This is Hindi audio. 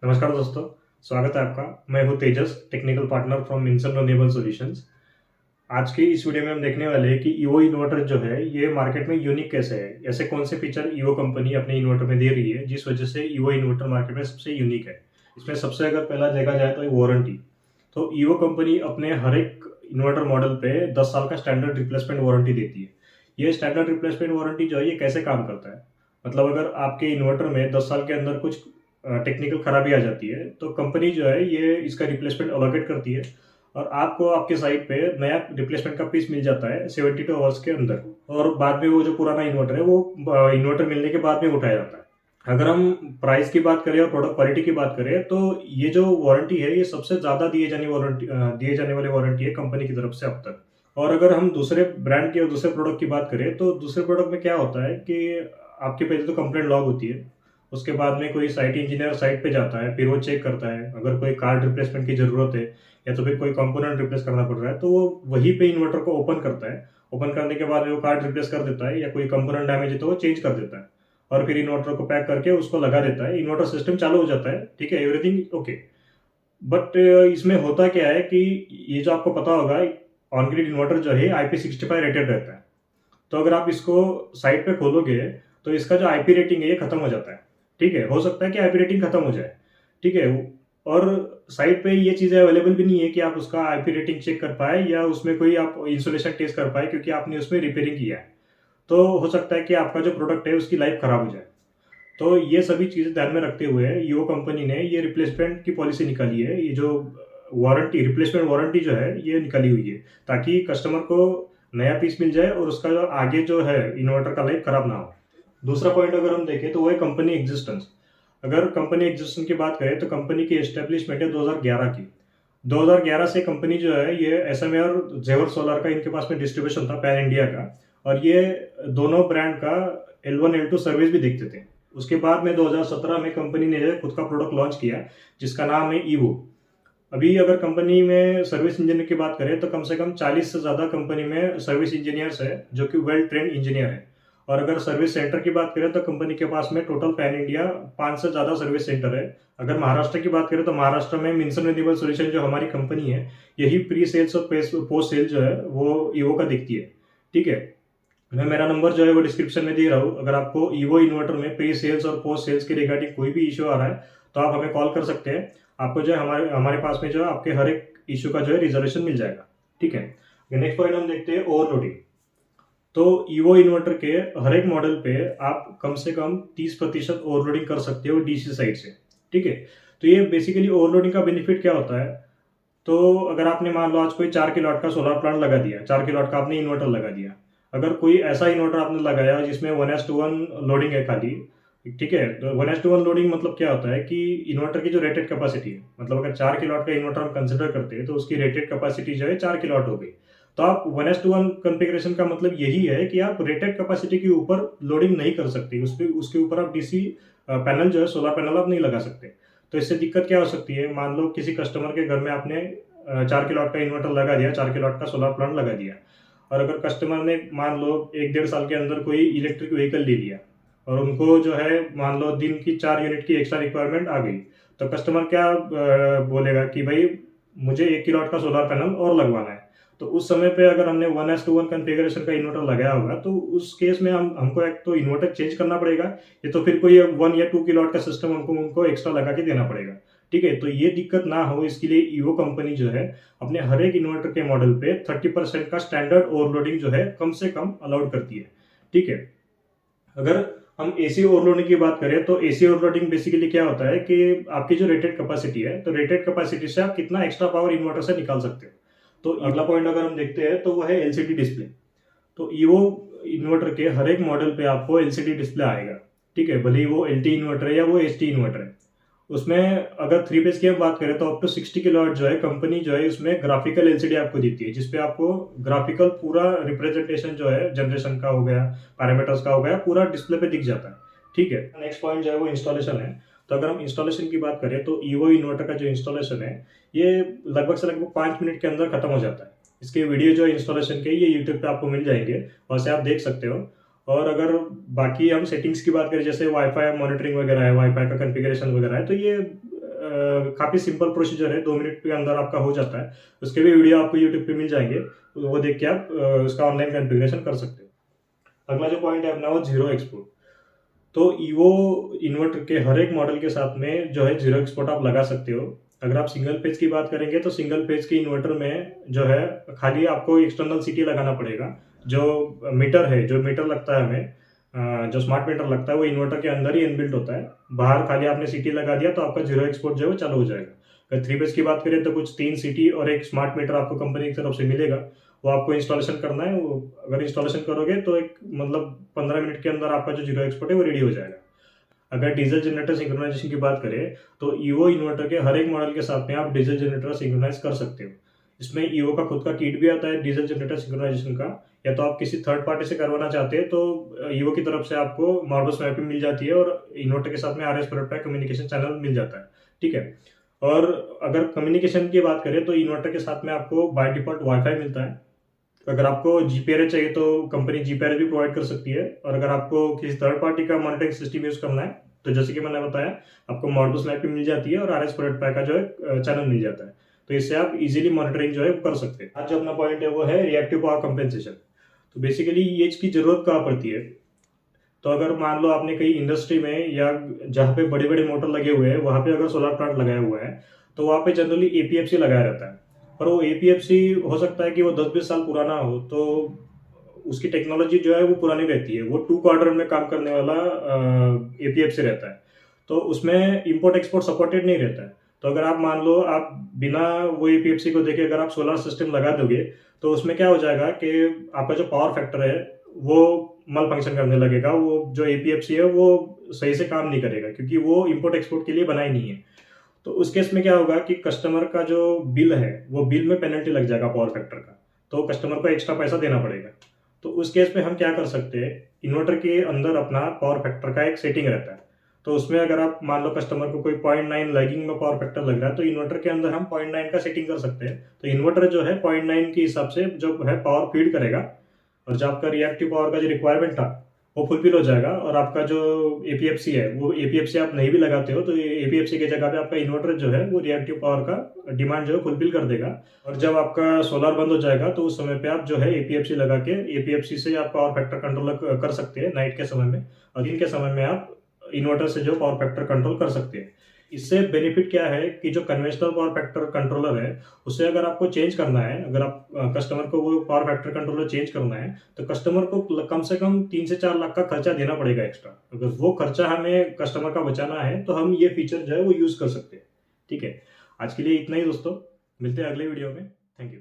नमस्कार दोस्तों, स्वागत है आपका। मैं हूं Tejas, technical partner from Minson renewable solutions. आज की इस वीडियो में हम देखने वाले हैं कि ईवो इन्वर्टर जो है ये मार्केट में यूनिक कैसे है। ऐसे कौन से फीचर ईवो कंपनी अपने इन्वर्टर में दे रही है जिस वजह से ईवो इन्वर्टर मार्केट में सबसे यूनिक है। इसमें सबसे अगर पहला देखा जाए तो वारंटी। तो ईवो कंपनी अपने हर एक इन्वर्टर मॉडल पे 10 साल का स्टैंडर्ड रिप्लेसमेंट वारंटी देती है। ये स्टैंडर्ड रिप्लेसमेंट वारंटी जो है ये कैसे काम करता है, मतलब अगर आपके इन्वर्टर में 10 साल के अंदर कुछ टेक्निकल खराबी आ जाती है तो कंपनी जो है ये इसका रिप्लेसमेंट अलोकेट करती है और आपको आपके साइट पे नया रिप्लेसमेंट का पीस मिल जाता है 72 आवर्स के अंदर। और बाद में वो जो पुराना इन्वर्टर है वो इन्वर्टर मिलने के बाद में उठाया जाता है। अगर हम प्राइस की बात करें और प्रोडक्ट क्वालिटी की बात करें तो ये जो वारंटी है ये सबसे ज़्यादा दिए जाने वाली वारंटी है कंपनी की तरफ से अब तक। और अगर हम दूसरे ब्रांड की और दूसरे प्रोडक्ट की बात करें तो दूसरे प्रोडक्ट में क्या होता है कि आपके पहले तो कंप्लेंट लॉग होती है, उसके बाद में कोई साइट इंजीनियर साइट पे जाता है, फिर वो चेक करता है अगर कोई कार्ड रिप्लेसमेंट की ज़रूरत है या तो फिर कोई कंपोनेंट रिप्लेस करना पड़ रहा है तो वो वहीं पे इन्वर्टर को ओपन करता है। ओपन करने के बाद वो कार्ड रिप्लेस कर देता है या कोई कंपोनेंट डैमेज है तो वो चेंज कर देता है और फिर इन्वर्टर को पैक करके उसको लगा देता है। इन्वर्टर सिस्टम चालू हो जाता है, ठीक है, एवरीथिंग ओके। बट इसमें होता क्या है कि ये जो आपको पता होगा, ऑन ग्रिड इन्वर्टर जो है IP65 रेटेड रहता है। तो अगर आप इसको साइट पे खोलोगे तो इसका जो आईपी रेटिंग है ये खत्म हो जाता है। ठीक है, हो सकता है कि आईपी रेटिंग खत्म हो जाए, ठीक है। और साइट पे ये चीज़ें अवेलेबल भी नहीं है कि आप उसका आईपी रेटिंग चेक कर पाए या उसमें कोई आप इंसुलेशन टेस्ट कर पाए क्योंकि आपने उसमें रिपेयरिंग किया है। तो हो सकता है कि आपका जो प्रोडक्ट है उसकी लाइफ खराब हो जाए। तो ये सभी चीज़ें ध्यान में रखते हुए ईओ कंपनी ने ये रिप्लेसमेंट की पॉलिसी निकाली है। ये जो वारंटी रिप्लेसमेंट वारंटी जो है ये निकाली हुई है ताकि कस्टमर को नया पीस मिल जाए और उसका जो आगे जो है इन्वर्टर का लाइफ खराब ना हो। दूसरा पॉइंट अगर हम देखें तो वो है कंपनी एग्जिस्टेंस। अगर कंपनी एग्जिस्टेंस की बात करें तो कंपनी की एस्टेब्लिशमेंट है 2011 की। 2011 से कंपनी जो है ये एसएमए और जेवर सोलर का इनके पास में डिस्ट्रीब्यूशन था पैन इंडिया का, और ये दोनों ब्रांड का L1 L2 सर्विस भी देखते थे। उसके बाद में 2017 में कंपनी ने खुद का प्रोडक्ट लॉन्च किया जिसका नाम है ईवो। अभी अगर कंपनी में सर्विस इंजीनियर की बात करें तो कम से कम 40 से ज़्यादा कंपनी में सर्विस इंजीनियर्स है जो कि वेल ट्रेंड इंजीनियर है। और अगर सर्विस सेंटर की बात करें तो कंपनी के पास में टोटल पैन इंडिया 5 से ज़्यादा सर्विस सेंटर है। अगर महाराष्ट्र की बात करें तो महाराष्ट्र में मिनसन रिन्यूएबल सॉल्यूशन जो हमारी कंपनी है यही प्री सेल्स और पोस्ट सेल्स जो है वो ईवो का दिखती है, ठीक है। मैं मेरा नंबर जो है वो डिस्क्रिप्शन में दे रहा हूँ। अगर आपको ईवो इन्वर्टर में प्री सेल्स और पोस्ट सेल्स के रिगार्डिंग कोई भी इशू आ रहा है तो आप हमें कॉल कर सकते हैं। आपको जो है हमारे हमारे पास में जो है आपके हर एक इशू का जो है रिजर्वेशन मिल जाएगा, ठीक है। नेक्स्ट पॉइंट हम देखते हैं ओवरलोडिंग। तो ईवो इन्वर्टर के हर एक मॉडल पे आप कम से कम 30% ओवरलोडिंग कर सकते हो डीसी साइड से, ठीक है। तो ये बेसिकली ओवरलोडिंग का बेनिफिट क्या होता है, तो अगर आपने मान लो आज कोई 4 किलोवाट का सोलर प्लांट लगा दिया, 4 किलोवाट का आपने इन्वर्टर लगा दिया। अगर कोई ऐसा इन्वर्टर आपने लगाया जिसमें 1:1 लोडिंग है खाली, ठीक है, तो 1:1 लोडिंग मतलब क्या होता है कि इन्वर्टर की जो रेटेड कैपेसिटी है, मतलब अगर 4 किलोवाट का इन्वर्टर हम कंसिडर करते हैं तो उसकी रेटेड कैपेसिटी जो है 4 किलोवाट हो गई। तो आप 1:1 कॉन्फ़िगरेशन का मतलब यही है कि आप रेटेड कैपेसिटी के ऊपर लोडिंग नहीं कर सकते, उसके ऊपर आप डीसी पैनल जो है सोलर पैनल आप नहीं लगा सकते। तो इससे दिक्कत क्या हो सकती है, मान लो किसी कस्टमर के घर में आपने 4 किलोवाट का इन्वर्टर लगा दिया, 4 किलोवाट का सोलर प्लांट लगा दिया, और अगर कस्टमर ने मान लो 1-1.5 साल के अंदर कोई इलेक्ट्रिक व्हीकल ले लिया और उनको जो है मान लो दिन की 4 यूनिट की एक्स्ट्रा रिक्वायरमेंट आ गई, तो कस्टमर क्या बोलेगा कि भाई मुझे 1 किलोवाट का सोलर पैनल और लगवाना है। तो उस समय पे अगर हमने 1:1 कॉन्फ़िगरेशन का इन्वर्टर लगाया होगा तो उस केस में हमको एक तो इन्वर्टर चेंज करना पड़ेगा या तो फिर कोई 1 या 2 किलोवाट का सिस्टम हमको उनको एक्स्ट्रा लगा के देना पड़ेगा, ठीक है। तो ये दिक्कत ना हो इसके लिए ईवो कंपनी जो है अपने हर एक इन्वर्टर के मॉडल पे 30% का स्टैंडर्ड ओवरलोडिंग जो है कम से कम अलाउड करती है, ठीक है। अगर हम एसी ओवरलोडिंग की बात करें तो एसी ओवरलोडिंग बेसिकली क्या होता है कि आपकी जो रेटेड कैपेसिटी है तो रेटेड कैपेसिटी से आप कितना एक्स्ट्रा पावर इन्वर्टर से निकाल सकते हो। तो अगला पॉइंट अगर हम देखते हैं तो वो है एलसीडी डिस्प्ले। तो ईवो इन्वर्टर के हर एक मॉडल पे आपको एलसीडी डिस्प्ले आएगा, ठीक है, भले ही वो एलटी इन्वर्टर है या वो एचटी इन्वर्टर है। उसमें अगर 3 फेज की हम बात करें तो अप टू 60 किलोवाट जो है कंपनी जो है उसमें ग्राफिकल एलसीडी आपको देती है जिसपे आपको ग्राफिकल पूरा रिप्रेजेंटेशन जो है जनरेशन का हो गया, पैरामीटर्स का हो गया, पूरा डिस्प्ले पे दिख जाता है, ठीक है। नेक्स्ट पॉइंट जो है वो इंस्टॉलेशन है। तो अगर हम इंस्टॉलेशन की बात करें तो ईवो इन्वर्टर का जो इंस्टॉलेशन है ये लगभग से लगभग 5 मिनट के अंदर खत्म हो जाता है। इसके वीडियो जो इंस्टॉलेशन के ये यूट्यूब पे आपको मिल जाएंगे, वहाँ से आप देख सकते हो। और अगर बाकी हम सेटिंग्स की बात करें जैसे वाईफाई मॉनिटरिंग वगैरह है, वाईफाई का कॉन्फ़िगरेशन वगैरह है, तो ये काफ़ी सिंपल प्रोसीजर है, 2 मिनट के अंदर आपका हो जाता है। उसके भी वीडियो आपको यूट्यूब पे मिल जाएंगे, तो वो देख के आप उसका ऑनलाइन कॉन्फ़िगरेशन कर सकते हो। अगला जो पॉइंट है अपना वो जीरो एक्सपोर्ट। तो ईवो इन्वर्टर के हर एक मॉडल के साथ में जो है जीरो एक्सपोर्ट आप लगा सकते हो। अगर आप सिंगल पेज की बात करेंगे तो सिंगल पेज के इन्वर्टर में जो है खाली आपको एक्सटर्नल सीटी लगाना पड़ेगा। जो मीटर है, जो मीटर लगता है हमें, जो स्मार्ट मीटर लगता है वो इन्वर्टर के अंदर ही इनबिल्ट होता है। बाहर खाली आपने सीटी लगा दिया तो आपका जीरो एक्सपोर्ट जो है वो चालू हो जाएगा। अगर 3 पेज की बात करें तो कुछ 3 सीटी और एक स्मार्ट मीटर आपको कंपनी की तरफ से मिलेगा, वो आपको इंस्टॉलेशन करना है। वो अगर इंस्टॉलेशन करोगे तो एक मतलब 15 मिनट के अंदर आपका जो जीरो एक्सपोर्ट है वो रेडी हो जाएगा। अगर डीजल जनरेटर सिंक्रोनाइजेशन की बात करें तो ईवो इन्वर्टर के हर एक मॉडल के साथ में आप डीजल जनरेटर सिंक्रोनाइज कर सकते हो। इसमें ईवो का खुद का किट भी आता है डीजल जनरेटर सिंक्रोनाइजेशन का, या तो आप किसी थर्ड पार्टी से करवाना चाहते हैं तो ईवो की तरफ से आपको मॉडबस मैपिंग मिल जाती है और इन्वर्टर के साथ में RS प्रोडक्ट कम्युनिकेशन चैनल मिल जाता है। ठीक है। और अगर कम्युनिकेशन की बात करें तो इन्वर्टर के साथ में आपको बाय डिफॉल्ट वाईफाई मिलता है। अगर आपको GPRS चाहिए तो कंपनी GPRS भी प्रोवाइड कर सकती है। और अगर आपको किसी थर्ड पार्टी का मॉनिटरिंग सिस्टम यूज करना है तो जैसे कि मैंने बताया, आपको मॉडबस मैपिंग मिल जाती है और RS प्रोडक्ट का जो है चैनल मिल जाता है। तो इससे आप इजीली मॉनिटरिंग जो है कर सकते हैं। आज जो अपना पॉइंट है वो है रिएक्टिव पावर कंपेंसेशन। तो बेसिकली ये चीज की जरूरत कहाँ पड़ती है, तो अगर मान लो आपने कहीं इंडस्ट्री में या जहाँ पे बड़े बड़े मोटर लगे हुए हैं वहां पे अगर सोलर प्लांट लगाया हुआ है तो वहां पे जनरली APFC लगाया रहता है। पर वो APFC हो सकता है कि वो 10-20 साल पुराना हो, तो उसकी टेक्नोलॉजी जो है वो पुरानी रहती है। वो 2 क्वाड्रेंट में काम करने वाला APFC रहता है, तो उसमें इम्पोर्ट एक्सपोर्ट सपोर्टेड नहीं रहता है। तो अगर आप मान लो आप बिना वो APFC को देखे अगर आप सोलर सिस्टम लगा दोगे तो उसमें क्या हो जाएगा कि आपका जो पावर फैक्टर है वो मल फंक्शन करने लगेगा। वो जो APFC है वो सही से काम नहीं करेगा क्योंकि वो इम्पोर्ट एक्सपोर्ट के लिए बनाई नहीं है। तो उस केस में क्या होगा कि कस्टमर का जो बिल है वो बिल में पेनल्टी लग जाएगा पावर फैक्टर का, तो कस्टमर को एक्स्ट्रा पैसा देना पड़ेगा। तो उस केस में हम क्या कर सकते हैं, इन्वर्टर के अंदर अपना पावर फैक्टर का एक सेटिंग रहता है। तो उसमें अगर आप मान लो कस्टमर को कोई 0.9 लैगिंग में पावर फैक्टर लग रहा है तो इन्वर्टर के अंदर हम 0.9 का सेटिंग कर सकते हैं। तो इन्वर्टर जो है 0.9 के हिसाब से जो है पावर फीड करेगा और जो आपका रिएक्टिव पावर का जो रिक्वायरमेंट था वो फुलफिल हो जाएगा। और आपका जो APFC है वो APFC आप नहीं भी लगाते हो तो APFC की जगह पे आपका इन्वर्टर जो है वो रिएक्टिव पावर का डिमांड जो है फुलफिल कर देगा। और जब आपका सोलर बंद हो जाएगा तो उस समय पे आप जो है APFC लगा के APFC से आप पावर फैक्टर कंट्रोल कर सकते हैं नाइट के समय में, और दिन के समय में आप इन्वर्टर से जो पावर फैक्टर कंट्रोल कर सकते हैं। इससे बेनिफिट क्या है कि जो कन्वेंशनल पावर फैक्टर कंट्रोलर है उसे अगर आपको चेंज करना है, अगर आप कस्टमर को वो पावर फैक्टर कंट्रोलर चेंज करना है तो कस्टमर को कम से कम 3 से 4 लाख का खर्चा देना पड़ेगा एक्स्ट्रा। अगर वो खर्चा हमें कस्टमर का बचाना है तो हम ये फीचर जो है वो यूज कर सकते हैं। ठीक है, आज के लिए इतना ही दोस्तों, मिलते हैं अगले वीडियो में। Thank you.